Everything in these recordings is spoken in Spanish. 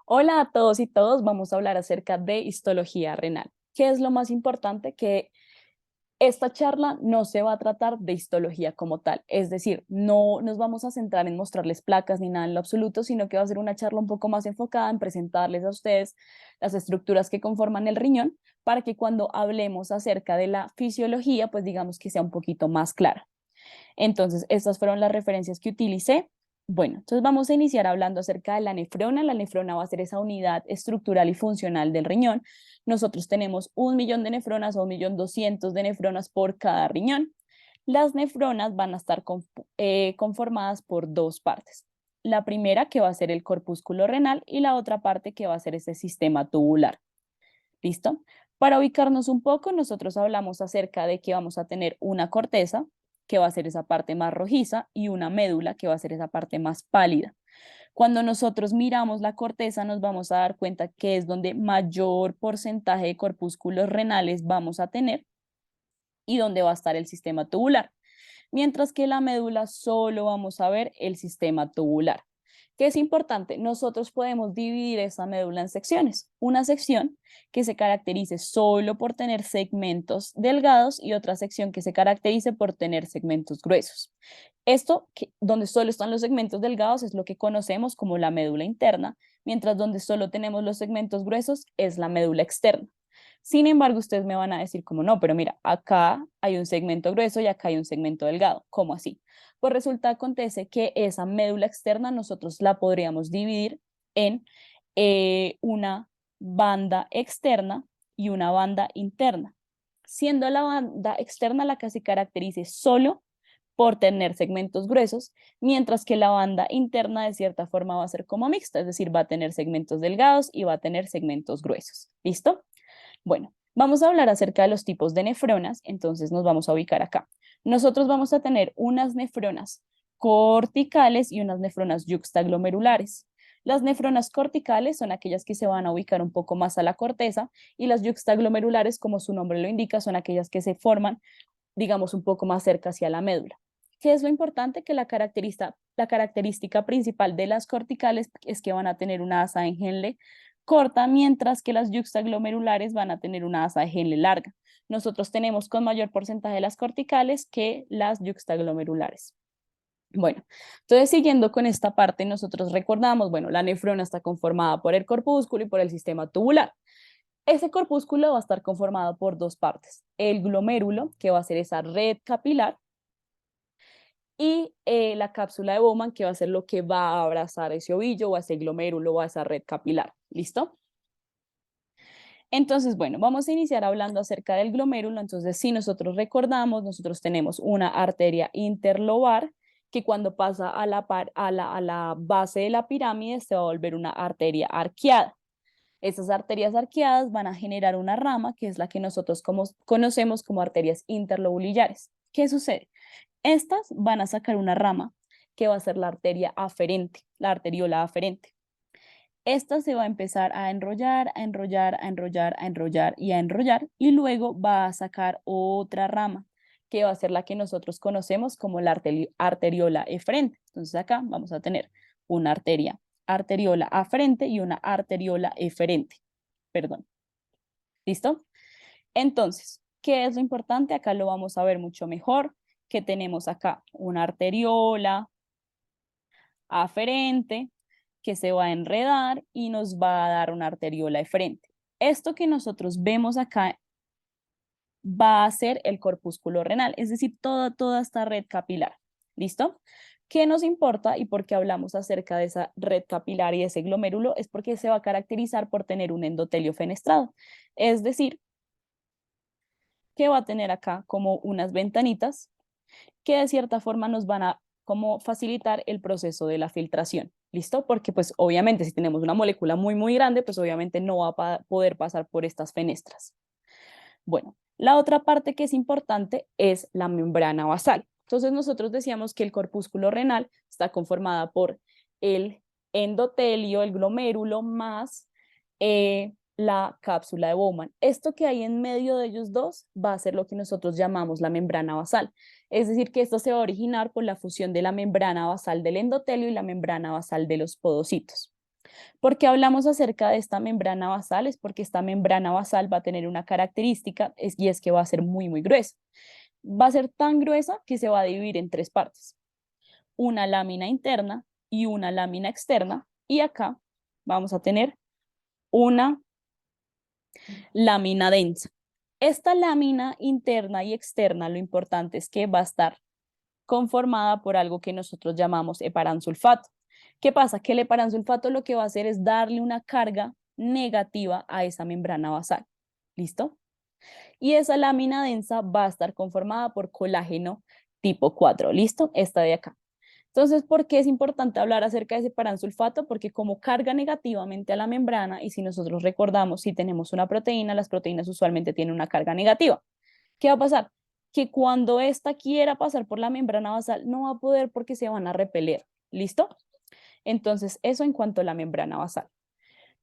Hola a todos y todos, vamos a hablar acerca de histología renal. ¿Qué es lo más importante? Que esta charla no se va a tratar de histología como tal, es decir, no nos vamos a centrar en mostrarles placas ni nada en lo absoluto, sino que va a ser una charla un poco más enfocada en presentarles a ustedes las estructuras que conforman el riñón para que cuando hablemos acerca de la fisiología, pues digamos que sea un poquito más clara. Entonces, estas fueron las referencias que utilicé. Bueno, entonces vamos a iniciar hablando acerca de la nefrona. La nefrona va a ser esa unidad estructural y funcional del riñón. Nosotros tenemos 1 millón de nefronas o 1.200.000 de nefronas por cada riñón. Las nefronas van a estar conformadas por dos partes. La primera que va a ser el corpúsculo renal y la otra parte que va a ser ese sistema tubular. ¿Listo? Para ubicarnos un poco, nosotros hablamos acerca de que vamos a tener una corteza, que va a ser esa parte más rojiza, y una médula, que va a ser esa parte más pálida. Cuando nosotros miramos la corteza, nos vamos a dar cuenta que es donde mayor porcentaje de corpúsculos renales vamos a tener y donde va a estar el sistema tubular. Mientras que la médula solo vamos a ver el sistema tubular. ¿Qué es importante? Nosotros podemos dividir esa médula en secciones. Una sección que se caracterice solo por tener segmentos delgados y otra sección que se caracterice por tener segmentos gruesos. Esto, donde solo están los segmentos delgados, es lo que conocemos como la médula interna, mientras donde solo tenemos los segmentos gruesos es la médula externa. Sin embargo, ustedes me van a decir como no, pero mira, acá hay un segmento grueso y acá hay un segmento delgado. ¿Cómo así? Pues resulta, acontece que esa médula externa nosotros la podríamos dividir en una banda externa y una banda interna, siendo la banda externa la que se caracterice solo por tener segmentos gruesos, mientras que la banda interna de cierta forma va a ser como mixta, es decir, va a tener segmentos delgados y va a tener segmentos gruesos. ¿Listo? Bueno, vamos a hablar acerca de los tipos de nefronas, entonces nos vamos a ubicar acá. Nosotros vamos a tener unas nefronas corticales y unas nefronas yuxtaglomerulares. Las nefronas corticales son aquellas que se van a ubicar un poco más a la corteza y las yuxtaglomerulares, como su nombre lo indica, son aquellas que se forman, digamos, un poco más cerca hacia la médula. ¿Qué es lo importante? Que la característica principal de las corticales es que van a tener una asa de Henle corta, mientras que las yuxtaglomerulares van a tener una asa de Henle larga. Nosotros tenemos con mayor porcentaje las corticales que las yuxtaglomerulares. Bueno, entonces siguiendo con esta parte, nosotros recordamos, bueno, la nefrona está conformada por el corpúsculo y por el sistema tubular. Ese corpúsculo va a estar conformado por dos partes, el glomérulo, que va a ser esa red capilar, y la cápsula de Bowman, que va a ser lo que va a abrazar ese ovillo o a ese glomérulo o a esa red capilar. ¿Listo? Entonces, bueno, vamos a iniciar hablando acerca del glomérulo. Entonces, si nosotros recordamos, nosotros tenemos una arteria interlobar que cuando pasa a la base de la pirámide se va a volver una arteria arqueada. Esas arterias arqueadas van a generar una rama que es la que nosotros conocemos como arterias interlobulares. ¿Qué sucede? Estas van a sacar una rama que va a ser la arteria aferente, la arteriola aferente. Esta se va a empezar a enrollar, a enrollar, a enrollar, a enrollar y a enrollar y luego va a sacar otra rama que va a ser la que nosotros conocemos como la arteriola eferente. Entonces acá vamos a tener una arteriola aferente y una arteriola eferente. Perdón. ¿Listo? Entonces, ¿qué es lo importante? Acá lo vamos a ver mucho mejor, que tenemos acá una arteriola aferente que se va a enredar y nos va a dar una arteriola eferente. Esto que nosotros vemos acá va a ser el corpúsculo renal, es decir, toda esta red capilar. ¿Listo? ¿Qué nos importa y por qué hablamos acerca de esa red capilar y ese glomérulo? Es porque se va a caracterizar por tener un endotelio fenestrado. Es decir, que va a tener acá como unas ventanitas que de cierta forma nos van a como facilitar el proceso de la filtración. ¿Listo? Porque pues obviamente si tenemos una molécula muy grande, pues obviamente no va a poder pasar por estas fenestras. Bueno, la otra parte que es importante es la membrana basal. Entonces nosotros decíamos que el corpúsculo renal está conformada por el endotelio, el glomérulo, más la cápsula de Bowman. Esto que hay en medio de ellos dos va a ser lo que nosotros llamamos la membrana basal. Es decir, que esto se va a originar por la fusión de la membrana basal del endotelio y la membrana basal de los podocitos. ¿Por qué hablamos acerca de esta membrana basal? Es porque esta membrana basal va a tener una característica y es que va a ser muy, muy gruesa. Va a ser tan gruesa que se va a dividir en tres partes. Una lámina interna y una lámina externa. Y acá vamos a tener una lámina densa. Esta lámina interna y externa, lo importante es que va a estar conformada por algo que nosotros llamamos heparansulfato. ¿Qué pasa? Que el heparansulfato lo que va a hacer es darle una carga negativa a esa membrana basal. ¿Listo? Y esa lámina densa va a estar conformada por colágeno tipo 4. ¿Listo? Esta de acá. Entonces, ¿por qué es importante hablar acerca de ese paransulfato? Porque como carga negativamente a la membrana, y si nosotros recordamos, si tenemos una proteína, las proteínas usualmente tienen una carga negativa. ¿Qué va a pasar? Que cuando esta quiera pasar por la membrana basal, no va a poder porque se van a repeler. ¿Listo? Entonces, eso en cuanto a la membrana basal.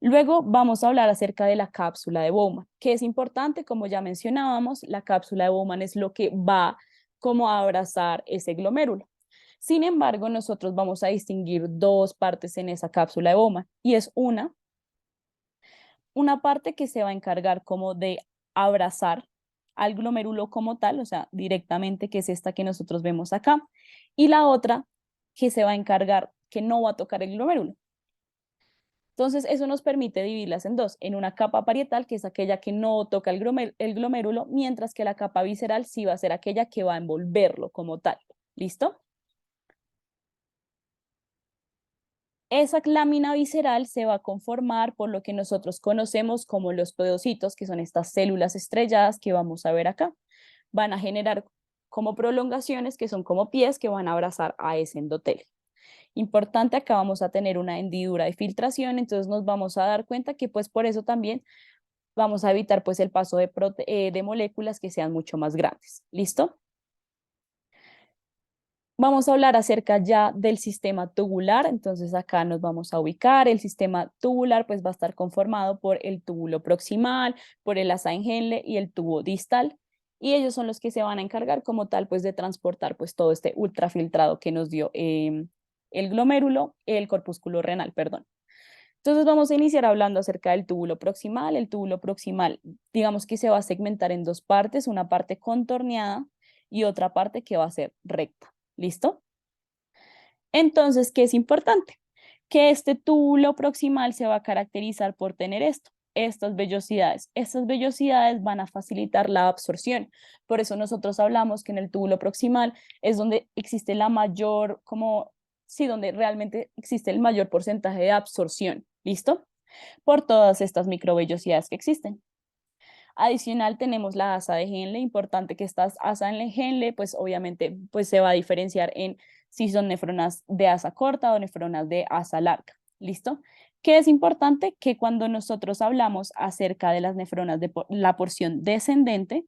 Luego vamos a hablar acerca de la cápsula de Bowman, que es importante, como ya mencionábamos, la cápsula de Bowman es lo que va como a abrazar ese glomérulo. Sin embargo, nosotros vamos a distinguir dos partes en esa cápsula de Bowman y es una parte que se va a encargar como de abrazar al glomérulo como tal, o sea, directamente, que es esta que nosotros vemos acá, y la otra que se va a encargar que no va a tocar el glomérulo. Entonces, eso nos permite dividirlas en dos, en una capa parietal, que es aquella que no toca el glomérulo, mientras que la capa visceral sí va a ser aquella que va a envolverlo como tal. ¿Listo? Esa lámina visceral se va a conformar por lo que nosotros conocemos como los podocitos, que son estas células estrelladas que vamos a ver acá. Van a generar como prolongaciones, que son como pies que van a abrazar a ese endotelio. Importante, acá vamos a tener una hendidura de filtración, entonces nos vamos a dar cuenta que pues por eso también vamos a evitar pues el paso de moléculas que sean mucho más grandes. ¿Listo? Vamos a hablar acerca ya del sistema tubular, entonces acá nos vamos a ubicar. El sistema tubular pues va a estar conformado por el túbulo proximal, por el asa Henle y el tubo distal, y ellos son los que se van a encargar como tal pues de transportar pues todo este ultrafiltrado que nos dio el glomérulo, el corpúsculo renal, perdón. Entonces vamos a iniciar hablando acerca del túbulo proximal. El túbulo proximal, digamos que se va a segmentar en dos partes, una parte contorneada y otra parte que va a ser recta. ¿Listo? Entonces, ¿qué es importante? Que este túbulo proximal se va a caracterizar por tener esto, estas vellosidades. Estas vellosidades van a facilitar la absorción. Por eso nosotros hablamos que en el túbulo proximal es donde existe la mayor, como, sí, donde realmente existe el mayor porcentaje de absorción. ¿Listo? Por todas estas microvellosidades que existen. Adicional tenemos la asa de Henle, importante que esta asa de Henle, pues obviamente pues se va a diferenciar en si son nefronas de asa corta o nefronas de asa larga. ¿Listo? ¿Qué es importante? Que cuando nosotros hablamos acerca de las nefronas de la porción descendente,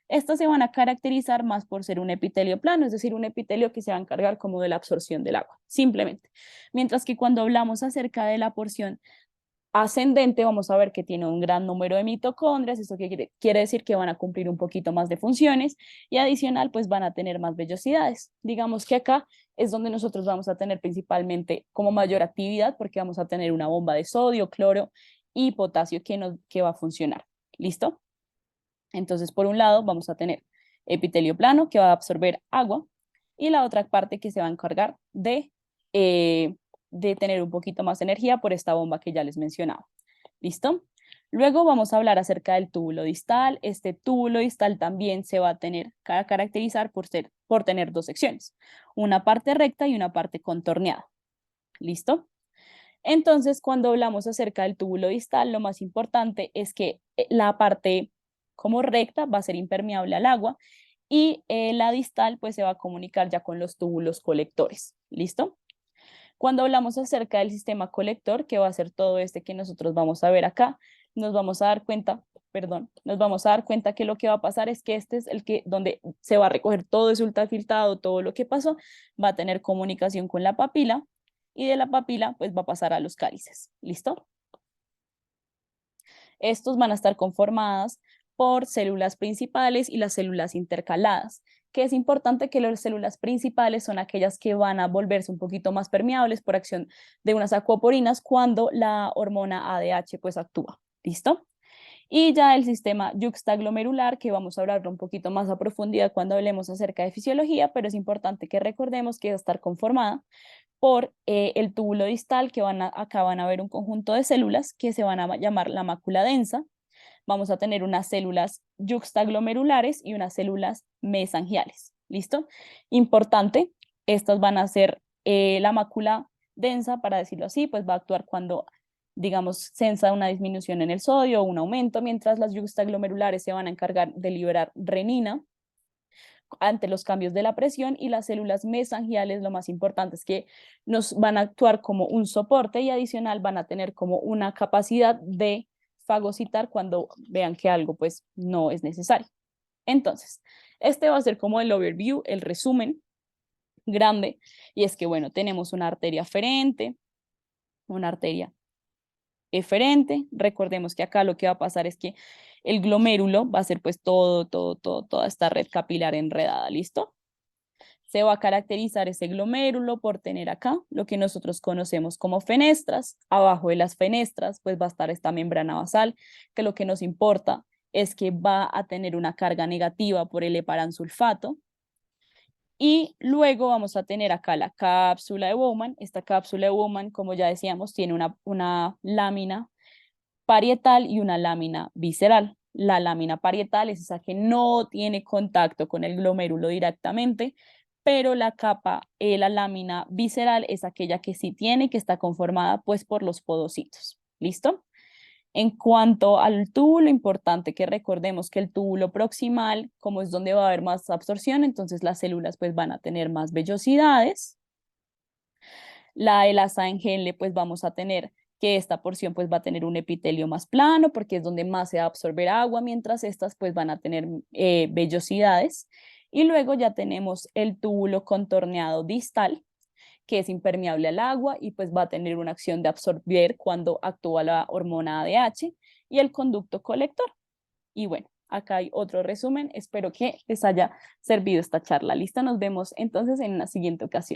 estas se van a caracterizar más por ser un epitelio plano, es decir, un epitelio que se va a encargar como de la absorción del agua, simplemente. Mientras que cuando hablamos acerca de la porción ascendente, vamos a ver que tiene un gran número de mitocondrias, eso quiere decir que van a cumplir un poquito más de funciones y adicional, pues van a tener más vellosidades. Digamos que acá es donde nosotros vamos a tener principalmente como mayor actividad porque vamos a tener una bomba de sodio, cloro y potasio que va a funcionar. ¿Listo? Entonces, por un lado, vamos a tener epitelio plano que va a absorber agua y la otra parte que se va a encargar eh, de tener un poquito más de energía por esta bomba que ya les mencionaba. ¿Listo? Luego vamos a hablar acerca del túbulo distal. Este túbulo distal también se va a caracterizar por tener dos secciones, una parte recta y una parte contorneada. ¿Listo? Entonces, cuando hablamos acerca del túbulo distal, lo más importante es que la parte como recta va a ser impermeable al agua y la distal pues se va a comunicar ya con los túbulos colectores. ¿Listo? Cuando hablamos acerca del sistema colector, que va a ser todo este que nosotros vamos a ver acá, nos vamos a dar cuenta, perdón, nos vamos a dar cuenta que lo que va a pasar es que este es el que donde se va a recoger todo ese ultrafiltrado, todo lo que pasó, va a tener comunicación con la papila y de la papila pues va a pasar a los cálices. ¿Listo? Estos van a estar conformadas por células principales y las células intercaladas. que es importante que las células principales son aquellas que van a volverse un poquito más permeables por acción de unas acuaporinas cuando la hormona ADH pues actúa. ¿Listo? Y ya el sistema yuxtaglomerular, que vamos a hablar un poquito más a profundidad cuando hablemos acerca de fisiología, pero es importante que recordemos que va a estar conformada por el túbulo distal, que acá van a ver un conjunto de células que se van a llamar la mácula densa. Vamos a tener unas células yuxtaglomerulares y unas células mesangiales. ¿Listo? Importante, estas van a ser la mácula densa, para decirlo así, pues va a actuar cuando, digamos, sensa una disminución en el sodio o un aumento, mientras las yuxtaglomerulares se van a encargar de liberar renina ante los cambios de la presión, y las células mesangiales, lo más importante es que nos van a actuar como un soporte y adicional van a tener como una capacidad de fagocitar cuando vean que algo pues no es necesario. Entonces, este va a ser como el overview, el resumen grande, y es que bueno, tenemos una arteria aferente, una arteria eferente. Recordemos que acá lo que va a pasar es que el glomérulo va a ser pues toda esta red capilar enredada, ¿listo? Se va a caracterizar ese glomérulo por tener acá lo que nosotros conocemos como fenestras. Abajo de las fenestras pues va a estar esta membrana basal, que lo que nos importa es que va a tener una carga negativa por el heparansulfato. Y luego vamos a tener acá la cápsula de Bowman. Esta cápsula de Bowman, como ya decíamos, tiene una lámina parietal y una lámina visceral. La lámina parietal es esa que no tiene contacto con el glomérulo directamente, pero la lámina visceral es aquella que sí tiene, que está conformada pues por los podocitos. ¿Listo? En cuanto al túbulo, importante que recordemos que el túbulo proximal, como es donde va a haber más absorción, entonces las células pues van a tener más vellosidades. La elasa en Henle pues vamos a tener que esta porción pues va a tener un epitelio más plano porque es donde más se va a absorber agua, mientras estas pues van a tener vellosidades. Y luego ya tenemos el túbulo contorneado distal, que es impermeable al agua y pues va a tener una acción de absorber cuando actúa la hormona ADH, y el conducto colector. Y bueno, acá hay otro resumen. Espero que les haya servido esta charla. Listo, nos vemos entonces en una siguiente ocasión.